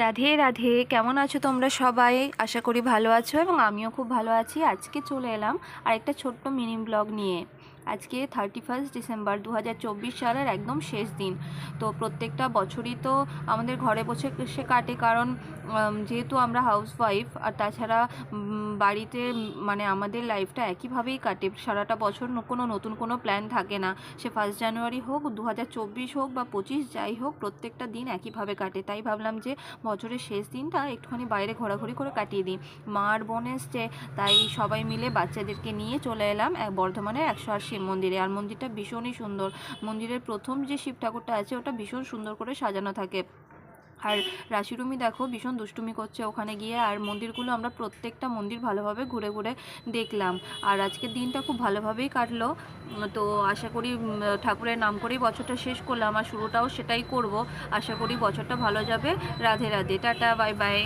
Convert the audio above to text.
রাধে রাধে, কেমন আছো তোমরা সবাই? আশা করি ভালো আছো এবং আমিও খুব ভালো আছি। আজকে চলে এলাম আর একটা ছোট্ট মিনি ব্লগ নিয়ে। আজকে 31 ডিসেম্বর 2024 সালের একদম শেষ দিন। তো প্রত্যেকটা বছরই তো আমাদের ঘরে বসে সে কাটে, কারণ যেহেতু আমরা হাউসওয়াইফ, আর তাছাড়া বাড়িতে মানে আমাদের লাইফটা একইভাবেই কাটে সারাটা বছর। কোনো নতুন কোনো প্ল্যান থাকে না। সে 1 জানুয়ারি হোক, 2024 হোক বা 25, যাই হোক, প্রত্যেকটা দিন একইভাবে কাটে। তাই ভাবলাম যে বছরের শেষ দিনটা একটুখানি বাইরে ঘোরাঘুরি করে কাটিয়ে দিই। মা আর বোন এসছে, তাই সবাই মিলে বাচ্চাদেরকে নিয়ে চলে এলাম বর্ধমানের 108 শিব মন্দিরে। আর মন্দিরটা ভীষণই সুন্দর। মন্দিরের প্রথম যে শিব ঠাকুরটা আছে ওটা ভীষণ সুন্দর করে সাজানো থাকে। আর রাশিরুমি দেখো ভীষণ দুষ্টুমি করছে ওখানে গিয়ে। আর মন্দিরগুলো আমরা প্রত্যেকটা মন্দির ভালোভাবে ঘুরে ঘুরে দেখলাম। আর আজকের দিনটা খুব ভালোভাবেই কাটলো। তো আশা করি ঠাকুরের নাম করেই বছরটা শেষ করলাম, আর শুরুটাও সেটাই করব। আশা করি বছরটা ভালো যাবে। Radhe Radhe, tata, bye bye.